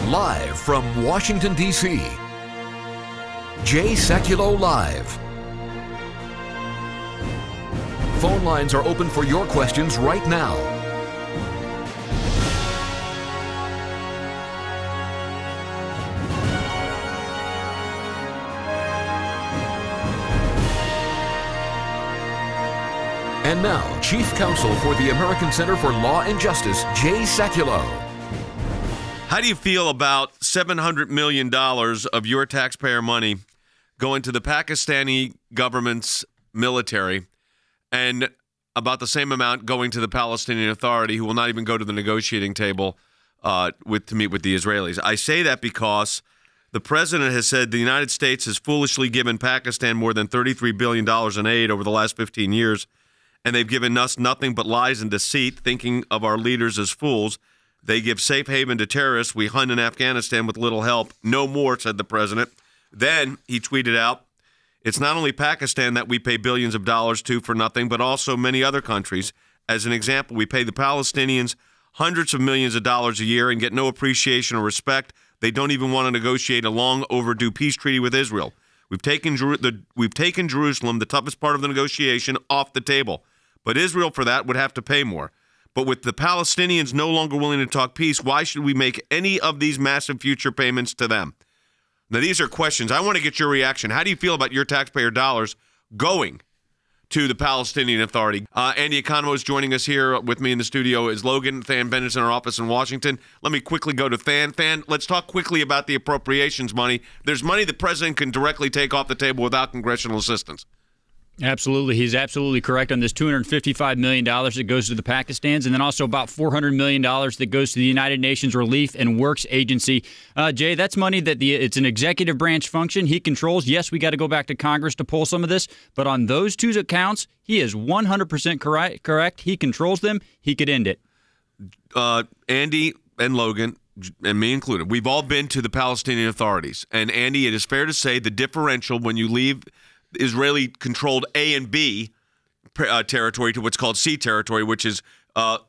Live from Washington, D.C., Jay Sekulow Live. Phone lines are open for your questions right now. And now, Chief Counsel for the American Center for Law and Justice, Jay Sekulow. How do you feel about $700 million of your taxpayer money going to the Pakistani government's military and about the same amount going to the Palestinian Authority, who will not even go to the negotiating table to meet with the Israelis? I say that because the president has said the United States has foolishly given Pakistan more than $33 billion in aid over the last 15 years, and they've given us nothing but lies and deceit, thinking of our leaders as fools. They give safe haven to terrorists. We hunt in Afghanistan with little help. No more, said the president. Then he tweeted out, it's not only Pakistan that we pay billions of dollars to for nothing, but also many other countries. As an example, we pay the Palestinians hundreds of millions of dollars a year and get no appreciation or respect. They don't even want to negotiate a long overdue peace treaty with Israel. We've taken Jerusalem, the toughest part of the negotiation, off the table. But Israel, for that, would have to pay more. But with the Palestinians no longer willing to talk peace, why should we make any of these massive future payments to them? Now, these are questions. I want to get your reaction. How do you feel about your taxpayer dollars going to the Palestinian Authority? Andy Economou is joining us here with me in the studio. Is Logan Than Bennett's in our office in Washington? Let me quickly go to Than. Than, let's talk quickly about the appropriations money. There's money the president can directly take off the table without congressional assistance. Absolutely. He's absolutely correct on this $255 million that goes to the Pakistans, and then also about $400 million that goes to the United Nations Relief and Works Agency. Jay, that's money that it's an executive branch function he controls. Yes, we got to go back to Congress to pull some of this, but on those two accounts, he is 100% correct. He controls them. He could end it. Andy and Logan, and me included, we've all been to the Palestinian authorities. And Andy, it is fair to say the differential when you leave Israeli-controlled A and B territory to what's called C territory, which is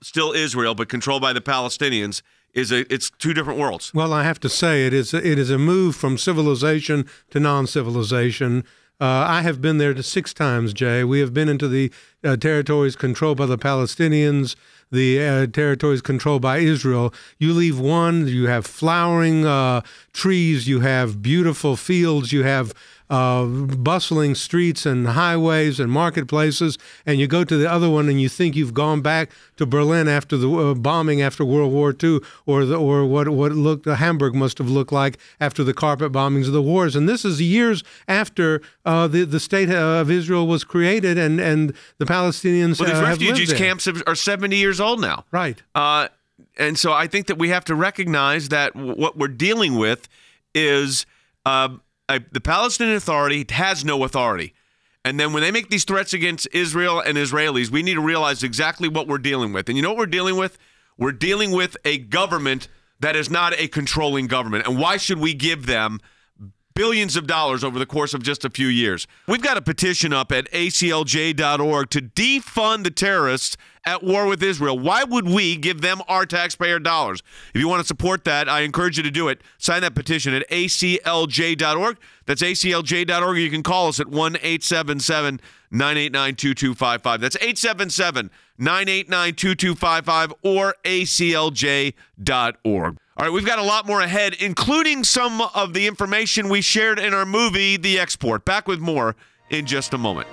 still Israel but controlled by the Palestinians, it's two different worlds. Well, I have to say it is a move from civilization to non-civilization. I have been there 6 times, Jay. We have been into the territories controlled by the Palestinians, the territories controlled by Israel. You leave one, you have flowering trees, you have beautiful fields, you have bustling streets and highways and marketplaces, and you go to the other one and you think you've gone back to Berlin after the bombing after World War II, or what Hamburg must have looked like after the carpet bombings of the wars. And this is years after the state of Israel was created, and the Palestinians well, these have refugees lived there. camps are 70 years old now. Right. And so I think that we have to recognize that what we're dealing with is the Palestinian Authority has no authority. And then when they make these threats against Israel and Israelis, we need to realize exactly what we're dealing with. And you know what we're dealing with? We're dealing with a government that is not a controlling government. And why should we give them billions of dollars over the course of just a few years? We've got a petition up at aclj.org to defund the terrorists at war with Israel. Why would we give them our taxpayer dollars? If you want to support that, I encourage you to do it. Sign that petition at aclj.org. That's aclj.org. You can call us at 1-877-989-2255. That's 877-989-2255 or aclj.org. All right, we've got a lot more ahead, including some of the information we shared in our movie, The Export. Back with more in just a moment.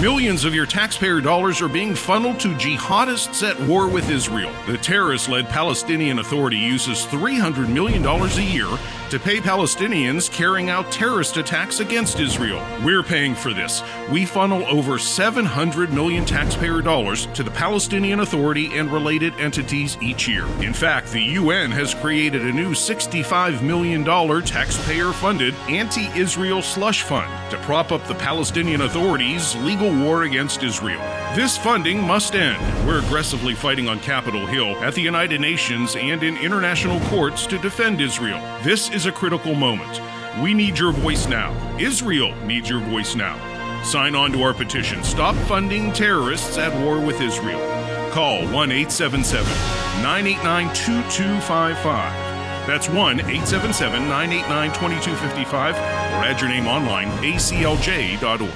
Millions of your taxpayer dollars are being funneled to jihadists at war with Israel. The terrorist-led Palestinian Authority uses $300 million a year to pay Palestinians carrying out terrorist attacks against Israel. We're paying for this. We funnel over $700 million taxpayer dollars to the Palestinian Authority and related entities each year. In fact, the UN has created a new $65 million taxpayer-funded anti-Israel slush fund to prop up the Palestinian Authority's legal war against Israel. This funding must end. We're aggressively fighting on Capitol Hill, at the United Nations, and in international courts to defend Israel. This is a critical moment. We need your voice now. Israel needs your voice now. Sign on to our petition. Stop funding terrorists at war with Israel. Call 1-877-989-2255. That's 1-877-989-2255, or add your name online, aclj.org.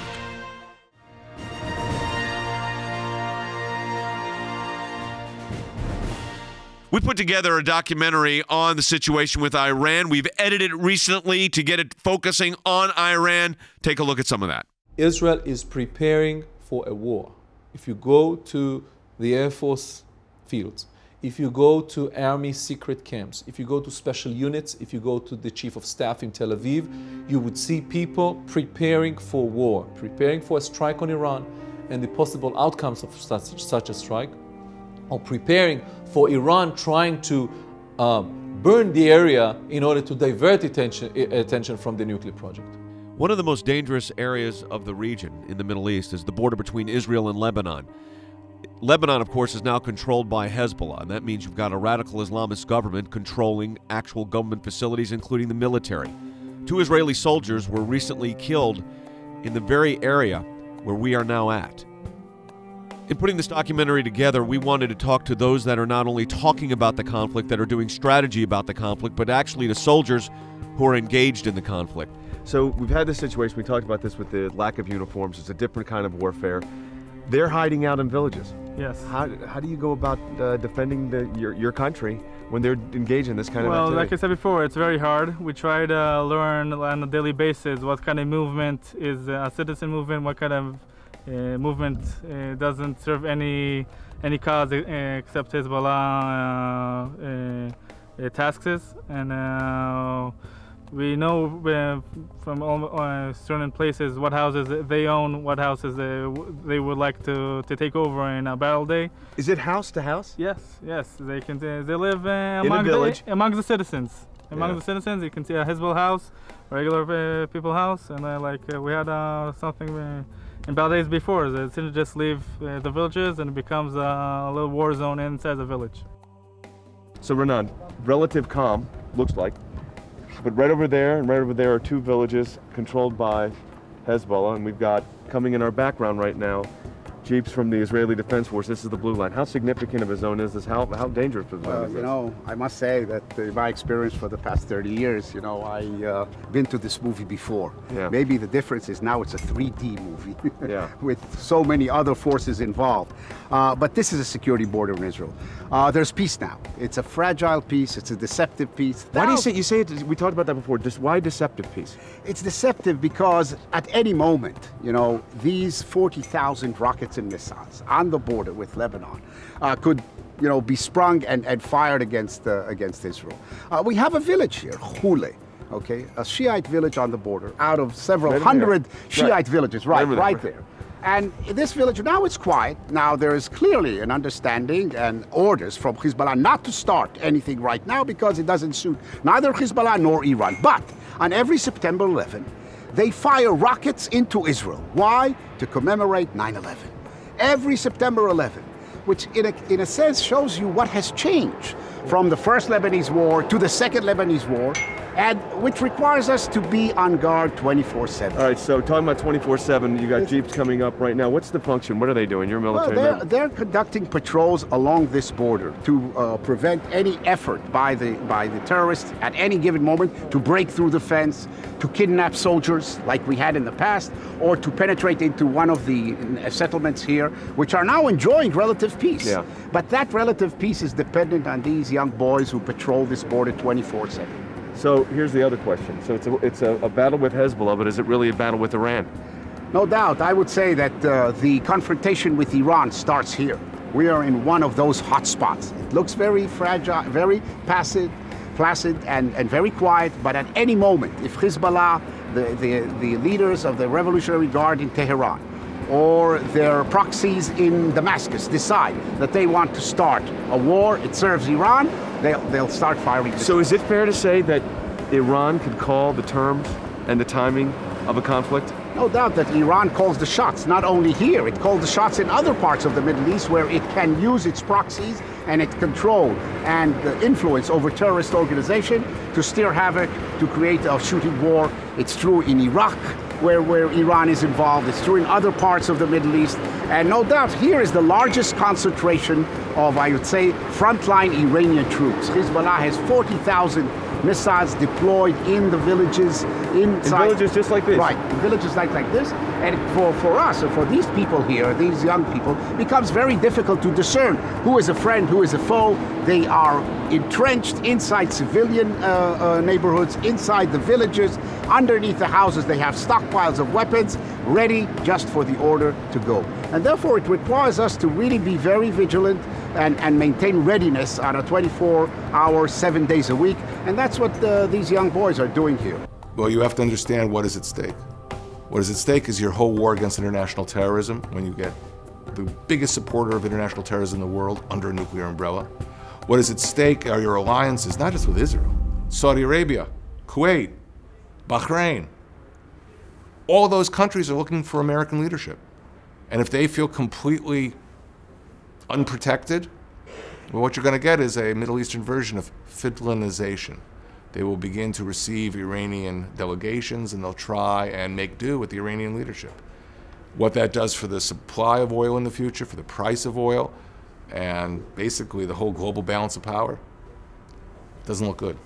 We put together a documentary on the situation with Iran. We've edited it recently to get it focusing on Iran. Take a look at some of that. Israel is preparing for a war. If you go to the Air Force fields, if you go to army secret camps, if you go to special units, if you go to the chief of staff in Tel Aviv, you would see people preparing for war, preparing for a strike on Iran and the possible outcomes of such a strike, or preparing for Iran trying to burn the area in order to divert attention from the nuclear project. One of the most dangerous areas of the region in the Middle East is the border between Israel and Lebanon. Lebanon, of course, is now controlled by Hezbollah, and that means you've got a radical Islamist government controlling actual government facilities, including the military. 2 Israeli soldiers were recently killed in the very area where we are now at. In putting this documentary together, we wanted to talk to those that are not only talking about the conflict, that are doing strategy about the conflict, but actually the soldiers who are engaged in the conflict. So we've had this situation, we talked about this with the lack of uniforms. It's a different kind of warfare. They're hiding out in villages. Yes. How do you go about defending your country when they're engaged in this kind of activity? Well, like I said before, it's very hard. We try to learn on a daily basis what kind of movement is a citizen movement, what kind of movement doesn't serve any cause except Hezbollah tasks, and we know from certain places what houses they own, what houses they would like to take over in a battle day. Is it house to house? Yes. They can. They live among the citizens. Among the citizens, you can see a Hezbollah house, regular people house, and we had something in battle days before. The citizens just leave the villages, and it becomes a little war zone inside the village. So Renan, relative calm looks like. But right over there and right over there are 2 villages controlled by Hezbollah, and we've got, coming in our background right now, jeeps from the Israeli Defense Force. This is the blue line. How significant of a zone is this? How dangerous of a zone is this? I must say that in my experience for the past 30 years, I've been to this movie before. Yeah. Maybe the difference is now it's a 3D movie yeah. with so many other forces involved. But this is a security border in Israel. There's peace now. It's a fragile peace. It's a deceptive peace. Why do you say it? We talked about that before. Why deceptive peace? It's deceptive because at any moment, these 40,000 rockets and missiles on the border with Lebanon could, be sprung and fired against Israel. We have a village here, Khule, okay, a Shiite village on the border out of several hundred Shiite villages, right there. And this village, now it's quiet. Now there is clearly an understanding and orders from Hezbollah not to start anything right now because it doesn't suit neither Hezbollah nor Iran. But on every September 11, they fire rockets into Israel. Why? To commemorate 9/11. Every September 11, which in a sense shows you what has changed from the first Lebanese war to the second Lebanese war, and which requires us to be on guard 24/7. All right, so talking about 24/7, you got jeeps coming up right now. What's the function? What are they doing? You're military. Well, they're conducting patrols along this border to prevent any effort by the terrorists at any given moment to break through the fence, to kidnap soldiers like we had in the past, or to penetrate into one of the settlements here, which are now enjoying relative peace. Yeah. But that relative peace is dependent on these young boys who patrol this border 24/7. So here's the other question. So it's a battle with Hezbollah, but is it really a battle with Iran? No doubt. I would say that the confrontation with Iran starts here. We are in one of those hot spots. It looks very fragile, very placid and very quiet, but at any moment, if Hezbollah, the leaders of the Revolutionary Guard in Tehran, or their proxies in Damascus decide that they want to start a war, it serves Iran, they'll start firing. So is it fair to say that Iran could call the terms and the timing of a conflict? No doubt that Iran calls the shots, not only here, it calls the shots in other parts of the Middle East where it can use its proxies and its control and the influence over terrorist organization to steer havoc, to create a shooting war. It's true in Iraq, where Iran is involved. It's true in other parts of the Middle East. And no doubt here is the largest concentration of, I would say, frontline Iranian troops. Hezbollah has 40,000 missiles deployed in the villages, in villages just like this. Right, in villages like this. And for us, or for these people here, these young people, it becomes very difficult to discern who is a friend, who is a foe. They are entrenched inside civilian neighborhoods, inside the villages, underneath the houses. They have stockpiles of weapons ready just for the order to go. And therefore, it requires us to really be very vigilant and maintain readiness on a 24-hour, 7 days a week. And that's what these young boys are doing here. Well, you have to understand what is at stake. What is at stake is your whole war against international terrorism, when you get the biggest supporter of international terrorism in the world under a nuclear umbrella. What is at stake are your alliances, not just with Israel, Saudi Arabia, Kuwait, Bahrain. All those countries are looking for American leadership. And if they feel completely unprotected, well, what you're going to get is a Middle Eastern version of fitlinization. They will begin to receive Iranian delegations, and they'll try and make do with the Iranian leadership. What that does for the supply of oil in the future, for the price of oil, and basically the whole global balance of power, doesn't look good.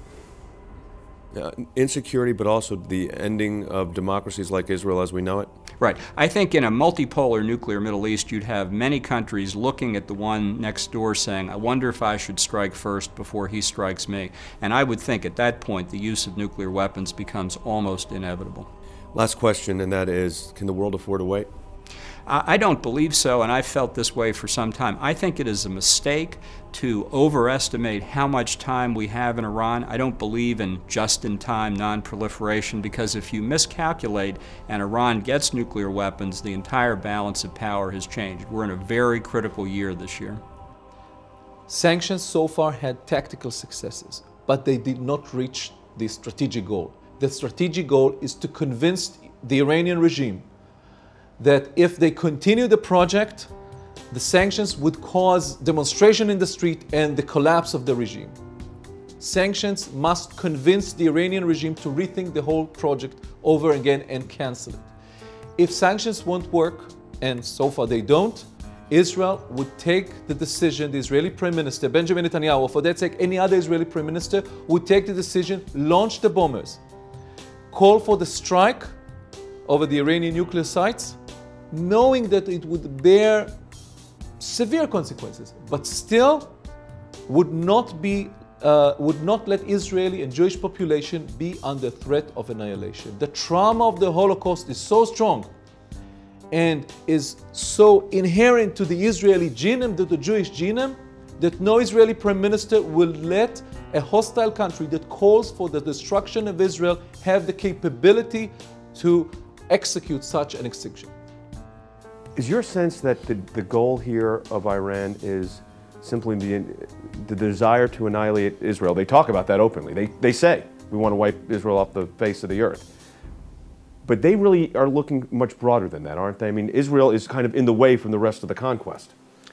Insecurity, but also the ending of democracies like Israel as we know it? Right. I think in a multipolar nuclear Middle East, you'd have many countries looking at the one next door saying, I wonder if I should strike first before he strikes me. And I would think at that point the use of nuclear weapons becomes almost inevitable. Last question, and that is, can the world afford to wait? I don't believe so, and I've felt this way for some time. I think it is a mistake to overestimate how much time we have in Iran. I don't believe in just-in-time non-proliferation, because if you miscalculate and Iran gets nuclear weapons, the entire balance of power has changed. We're in a very critical year this year. Sanctions so far had tactical successes, but they did not reach the strategic goal. The strategic goal is to convince the Iranian regime that if they continue the project, the sanctions would cause demonstration in the street and the collapse of the regime. Sanctions must convince the Iranian regime to rethink the whole project over again and cancel it. If sanctions won't work, and so far they don't, Israel would take the decision, the Israeli Prime Minister, Benjamin Netanyahu, or for that sake any other Israeli Prime Minister, would take the decision, launch the bombers, call for the strike over the Iranian nuclear sites, knowing that it would bear severe consequences, but still would not let Israeli and Jewish population be under threat of annihilation. The trauma of the Holocaust is so strong and is so inherent to the Israeli genome, to the Jewish genome, that no Israeli Prime Minister will let a hostile country that calls for the destruction of Israel have the capability to execute such an extinction. Is your sense that the goal here of Iran is simply the desire to annihilate Israel? They talk about that openly. They say, we want to wipe Israel off the face of the earth. But they really are looking much broader than that, aren't they? I mean, Israel is kind of in the way from the rest of the conquest.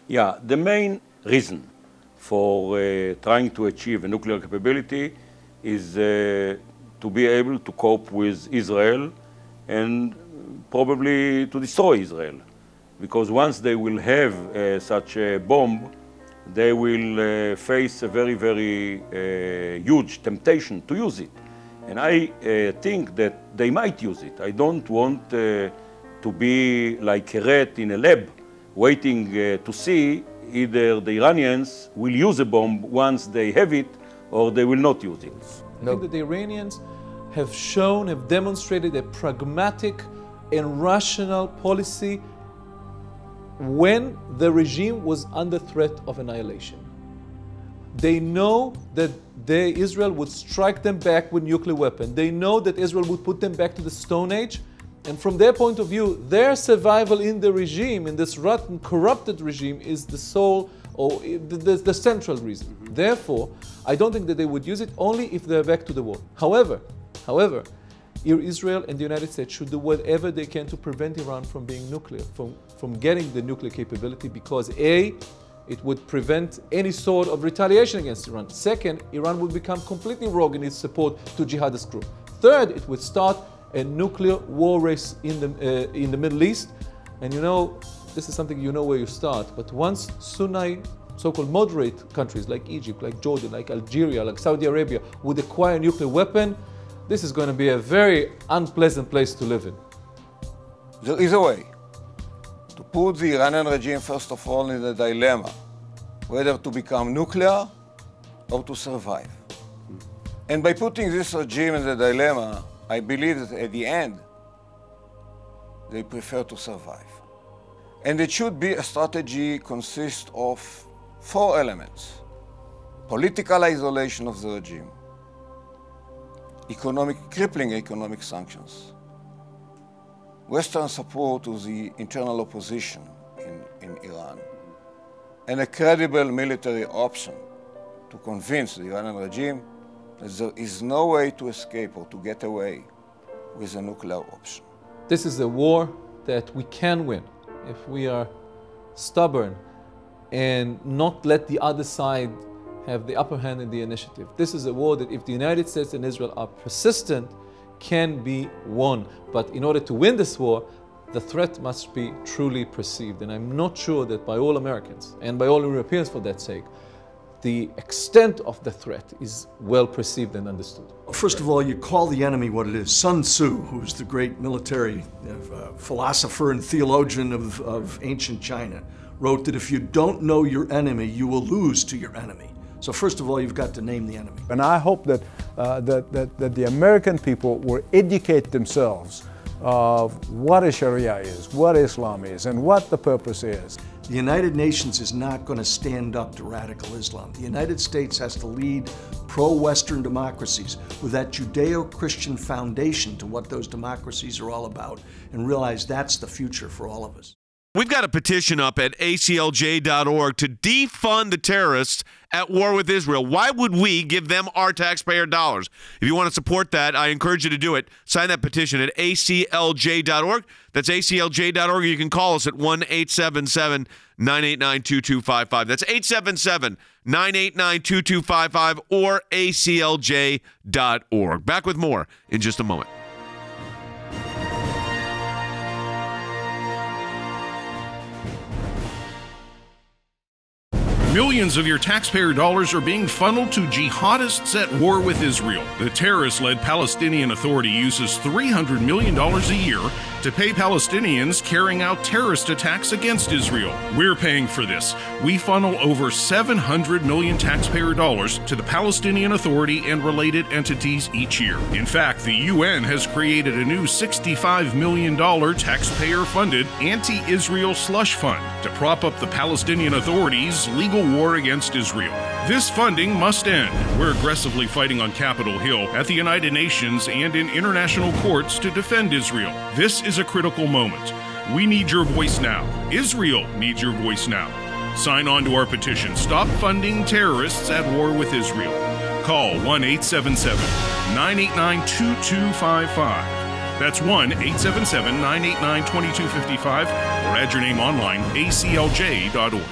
Yeah, the main reason for trying to achieve a nuclear capability is to be able to cope with Israel and probably to destroy Israel. Because once they will have such a bomb, they will face a very, very huge temptation to use it. And I think that they might use it. I don't want to be like a rat in a lab waiting to see either the Iranians will use a bomb once they have it or they will not use it. I think that the Iranians have demonstrated a pragmatic and rational policy when the regime was under threat of annihilation. They know that Israel would strike them back with nuclear weapons. They know that Israel would put them back to the Stone Age. And from their point of view, their survival in the regime, in this rotten, corrupted regime, is the sole or the central reason. Therefore, I don't think that they would use it, only if they're back to the war. However, Israel and the United States should do whatever they can to prevent Iran from being nuclear, from getting the nuclear capability, because A, it would prevent any sort of retaliation against Iran. Second, Iran would become completely rogue in its support to jihadist group. Third, it would start a nuclear war race in the Middle East. And you know, this is something you know where you start, but once Sunni, so-called moderate countries like Egypt, like Jordan, like Algeria, like Saudi Arabia would acquire a nuclear weapon, this is going to be a very unpleasant place to live in. There is a way to put the Iranian regime, first of all, in a dilemma, whether to become nuclear or to survive. And by putting this regime in the dilemma, I believe that at the end, they prefer to survive. And it should be a strategy consist of 4 elements: political isolation of the regime, crippling economic sanctions, Western support to the internal opposition in Iran, and a credible military option to convince the Iranian regime that there is no way to escape or to get away with a nuclear option. This is a war that we can win if we are stubborn and not let the other side have the upper hand in the initiative. This is a war that if the United States and Israel are persistent, can be won. But in order to win this war, the threat must be truly perceived. And I'm not sure that by all Americans, and by all Europeans for that sake, the extent of the threat is well perceived and understood. First of all, you call the enemy what it is. Sun Tzu, who's the great military philosopher and theologian of ancient China, wrote that if you don't know your enemy, you will lose to your enemy. So first of all, you've got to name the enemy. And I hope that, that the American people will educate themselves of what a Sharia is, what Islam is, and what the purpose is. The United Nations is not going to stand up to radical Islam. The United States has to lead pro-Western democracies with that Judeo-Christian foundation to what those democracies are all about, and realize that's the future for all of us. We've got a petition up at aclj.org to defund the terrorists at war with Israel. Why would we give them our taxpayer dollars? If you want to support that, I encourage you to do it. Sign that petition at aclj.org. That's aclj.org. You can call us at 1-877-989-2255. That's 877-989-2255 or aclj.org. Back with more in just a moment. Millions of your taxpayer dollars are being funneled to jihadists at war with Israel. The terrorist-led Palestinian Authority uses $300 million a year to pay Palestinians carrying out terrorist attacks against Israel. We're paying for this. We funnel over $700 million taxpayer dollars to the Palestinian Authority and related entities each year. In fact, the UN has created a new $65 million taxpayer-funded anti-Israel slush fund to prop up the Palestinian Authority's legal war against Israel. This funding must end. We're aggressively fighting on Capitol Hill, at the United Nations, and in international courts to defend Israel. This is a critical moment. We need your voice now. Israel needs your voice now. Sign on to our petition. Stop funding terrorists at war with Israel. Call 1-877-989-2255. That's 1-877-989-2255, or add your name online, aclj.org.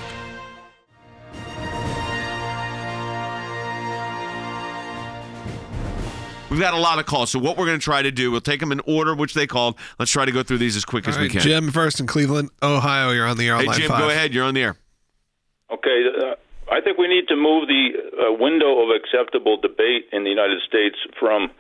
We've got a lot of calls, so what we're going to try to do, we'll take them in order which they called. Let's try to go through these as quick as we can. Jim first in Cleveland, Ohio. You're on the air on line 5. Hey, Jim, go ahead. You're on the air. Okay. I think we need to move the window of acceptable debate in the United States from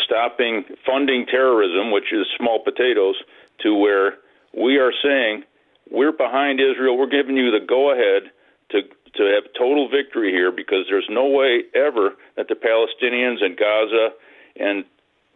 stopping funding terrorism, which is small potatoes, to where we are saying we're behind Israel. We're giving you the go-ahead to have total victory here, because there's no way ever that the Palestinians and Gaza and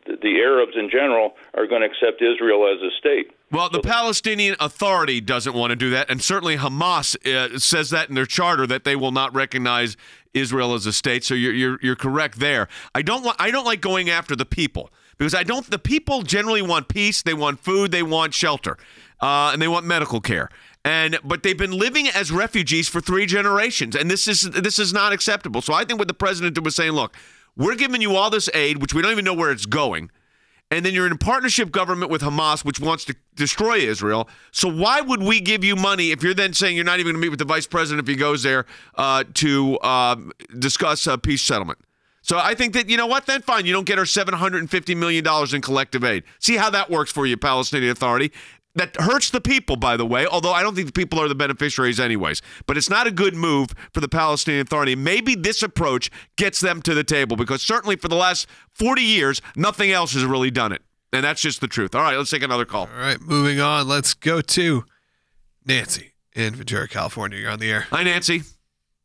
the Arabs in general are going to accept Israel as a state. Well, the Palestinian Authority doesn't want to do that, and certainly Hamas says that in their charter, that they will not recognize Israel as a state. So you're correct there. I don't like going after the people, because the people generally want peace, they want food, they want shelter, and they want medical care. But they've been living as refugees for 3 generations, and this is not acceptable. So I think what the president was saying, look, we're giving you all this aid, which we don't even know where it's going, and then you're in a partnership government with Hamas, which wants to destroy Israel. So why would we give you money if you're then saying you're not even going to meet with the vice president if he goes there to discuss a peace settlement? So I think that, you know what, then fine, you don't get our $750 million in collective aid. See how that works for you, Palestinian Authority. That hurts the people, by the way, although I don't think the people are the beneficiaries anyways. But it's not a good move for the Palestinian Authority. Maybe this approach gets them to the table, because certainly for the last 40 years, nothing else has really done it. And that's just the truth. All right, let's take another call. All right, moving on. Let's go to Nancy in Ventura, California. You're on the air. Hi, Nancy.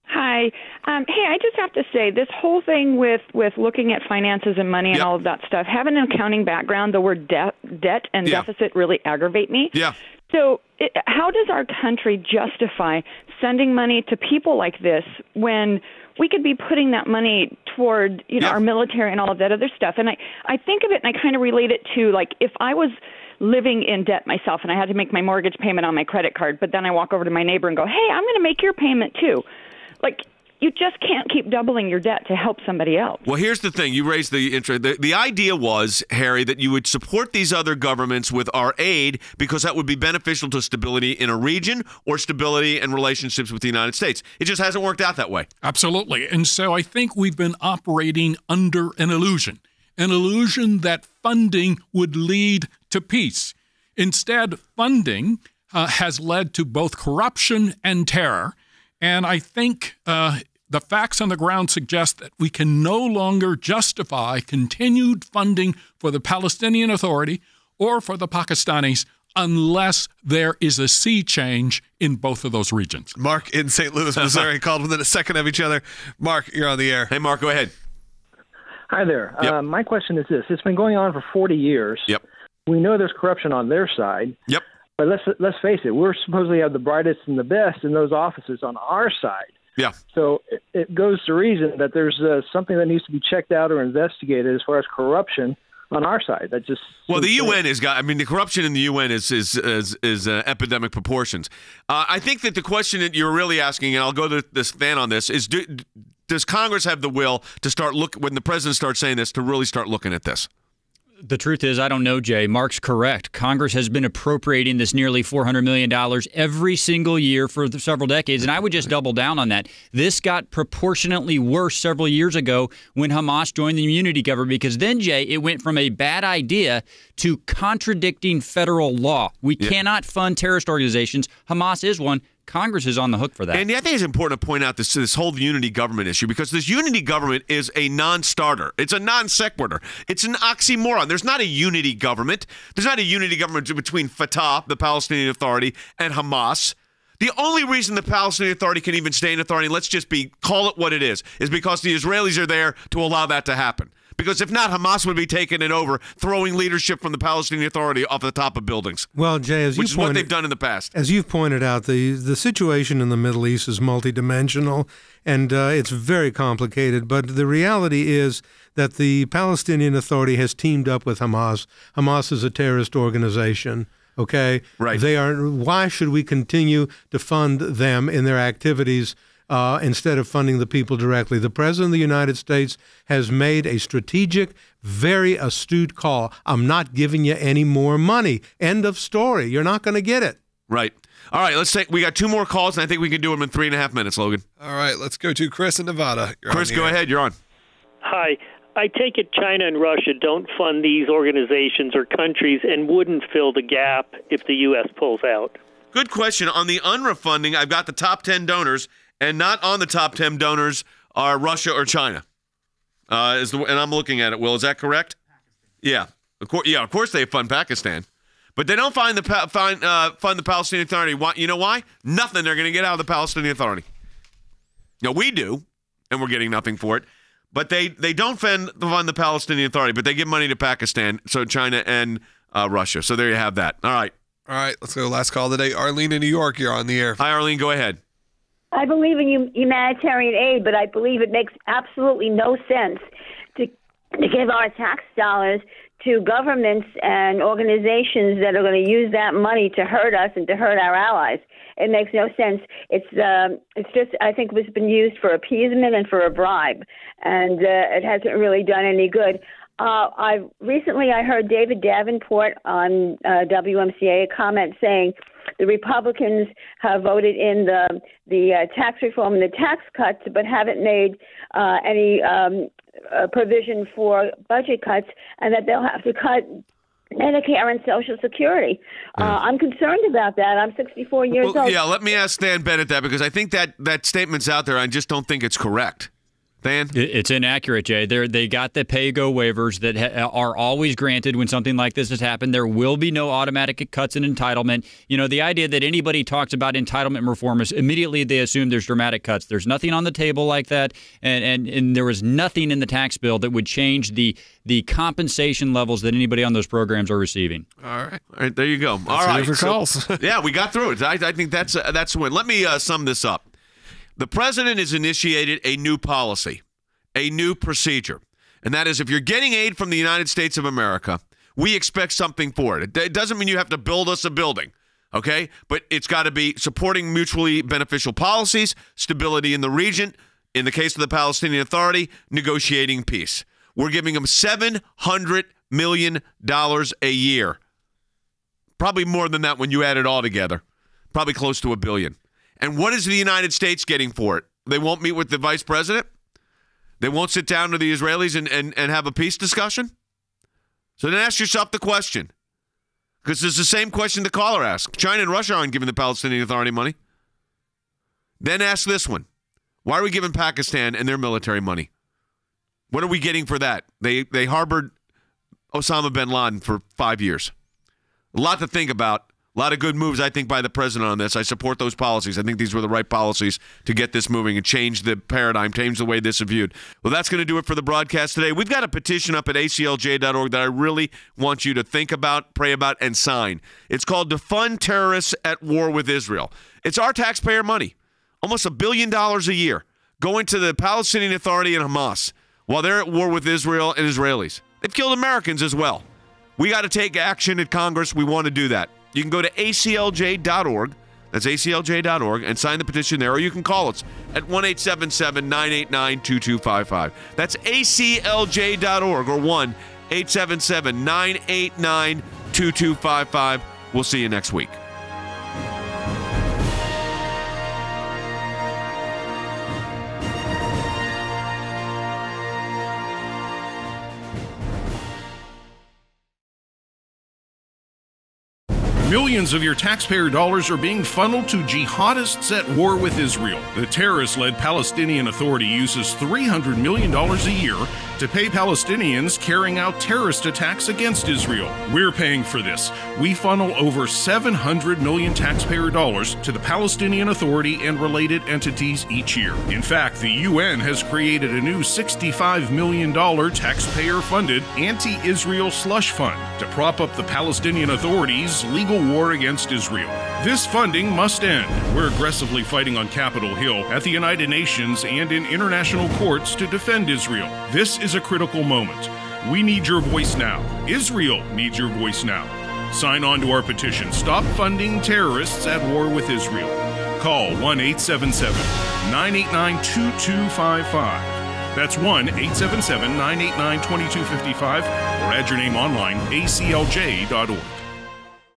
Hi. Hey, I just have to say, this whole thing with looking at finances and money and all of that stuff, having an accounting background, the word debt and deficit really aggravate me. Yeah. So how does our country justify sending money to people like this when we could be putting that money toward, our military and all of that other stuff? And I think of it and I kind of relate it to, like, if I was living in debt myself and I had to make my mortgage payment on my credit card, but then I walk over to my neighbor and go, hey, I'm going to make your payment too. Like, you just can't keep doubling your debt to help somebody else. Well, here's the thing. You raised the interest. The idea was, Harry, that you would support these other governments with our aid because that would be beneficial to stability in a region or stability and relationships with the United States. It just hasn't worked out that way. Absolutely. And so I think we've been operating under an illusion that funding would lead to peace. Instead, funding has led to both corruption and terror. And I think the facts on the ground suggest that we can no longer justify continued funding for the Palestinian Authority or for the Pakistanis unless there is a sea change in both of those regions. Mark in St. Louis, Missouri, called within a second of each other. Mark, you're on the air. Hey, Mark, go ahead. Hi there. Yep. My question is this. It's been going on for 40 years. Yep. We know there's corruption on their side. Yep. But let's face it, we're supposedly have the brightest and the best in those offices on our side. Yeah. So it goes to reason that there's something that needs to be checked out or investigated as far as corruption on our side. That just the UN has got. I mean, the corruption in the UN is epidemic proportions. I think that the question that you're really asking, and I'll go to this fan on this, is does Congress have the will to start when the president starts saying this, to really start looking at this? The truth is, I don't know, Jay. Mark's correct. Congress has been appropriating this nearly $400 million every single year for several decades, and I would just double down on that. This got proportionately worse several years ago when Hamas joined the unity government, because then, Jay, it went from a bad idea to contradicting federal law. We cannot fund terrorist organizations. Hamas is one. Congress is on the hook for that. And I think it's important to point out this whole unity government issue, because this unity government is a non-starter. It's a non sequitur. It's an oxymoron. There's not a unity government. There's not a unity government between Fatah, the Palestinian Authority, and Hamas. The only reason the Palestinian Authority can even stay in authority, let's just call it what it is because the Israelis are there to allow that to happen. Because if not, Hamas would be taking it over, throwing leadership from the Palestinian Authority off the top of buildings. Well, Jay, which is what they've done in the past. As you've pointed out, the situation in the Middle East is multidimensional, and it's very complicated. But the reality is that the Palestinian Authority has teamed up with Hamas. Hamas is a terrorist organization. Okay, right. Why should we continue to fund them in their activities instead of funding the people directly? The President of the United States has made a strategic, very astute call. I'm not giving you any more money. End of story. You're not going to get it. Right. All right, we got two more calls, and I think we can do them in 3.5 minutes, Logan. All right, let's go to Chris in Nevada. Chris, go ahead. You're on. Hi. I take it China and Russia don't fund these organizations or countries and wouldn't fill the gap if the U.S. pulls out. Good question. On the UNRWA funding, I've got the top 10 donors, and not on the top 10 donors are Russia or China. And I'm looking at it, Will. Is that correct? Yeah. Of course they fund Pakistan. But they don't fund the Palestinian Authority. You know why? Nothing they're going to get out of the Palestinian Authority. Now, we do, and we're getting nothing for it. But they don't fund the Palestinian Authority, but they give money to Pakistan, so China and Russia. So there you have that. All right. All right, let's go. Last call today. Arlene in New York, you're on the air. Hi, Arlene. Go ahead. I believe in humanitarian aid, but I believe it makes absolutely no sense to give our tax dollars to governments and organizations that are going to use that money to hurt us and to hurt our allies. It makes no sense. It's just, I think it's been used for appeasement and for a bribe, and it hasn't really done any good. I heard David Davenport on WMCA comment saying the Republicans have voted in the tax reform and the tax cuts, but haven't made any provision for budget cuts, and that they'll have to cut Medicare and Social Security. I'm concerned about that. I'm 64 years old. Yeah, let me ask Stan Bennett that, because I think that statement's out there. I just don't think it's correct. Dan? It's inaccurate, Jay. They got the pay-go waivers that are always granted when something like this has happened. There will be no automatic cuts in entitlement. You know, the idea that anybody talks about entitlement reform is immediately they assume there's dramatic cuts. There's nothing on the table like that, and there was nothing in the tax bill that would change the compensation levels that anybody on those programs are receiving. All right, there you go. That's all right, for calls. Yeah, we got through it. I think that's a win. Let me sum this up. The president has initiated a new policy, a new procedure, and that is if you're getting aid from the United States of America, we expect something for it. It doesn't mean you have to build us a building, okay? But it's got to be supporting mutually beneficial policies, stability in the region, in the case of the Palestinian Authority, negotiating peace. We're giving them $700 million a year. Probably more than that when you add it all together. Probably close to $1 billion. And what is the United States getting for it? They won't meet with the vice president? They won't sit down with the Israelis and have a peace discussion? So then ask yourself the question. Because it's the same question the caller asked. China and Russia aren't giving the Palestinian Authority money. Then ask this one. Why are we giving Pakistan and their military money? What are we getting for that? They harbored Osama bin Laden for 5 years. A lot to think about. A lot of good moves, I think, by the president on this. I support those policies. I think these were the right policies to get this moving and change the paradigm, change the way this is viewed. Well, that's going to do it for the broadcast today. We've got a petition up at aclj.org that I really want you to think about, pray about, and sign. It's called Defund Terrorists at War with Israel. It's our taxpayer money, almost $1 billion a year, going to the Palestinian Authority and Hamas while they're at war with Israel and Israelis. They've killed Americans as well. We got to take action at Congress. We want to do that. You can go to aclj.org, that's aclj.org, and sign the petition there, or you can call us at 1-877-989-2255. That's aclj.org, or 1-877-989-2255. We'll see you next week. Millions of your taxpayer dollars are being funneled to jihadists at war with Israel. The terrorist-led Palestinian Authority uses $300 million a year to pay Palestinians carrying out terrorist attacks against Israel. We're paying for this. We funnel over $700 million taxpayer dollars to the Palestinian Authority and related entities each year. In fact, the UN has created a new $65 million taxpayer-funded anti-Israel slush fund to prop up the Palestinian Authority's legal war against Israel. This funding must end. We're aggressively fighting on Capitol Hill, at the United Nations, and in international courts to defend Israel. This is a critical moment. We need your voice now. Israel needs your voice now. Sign on to our petition. Stop funding terrorists at war with Israel. Call 1-877-989-2255. That's 1-877-989-2255, or add your name online, aclj.org.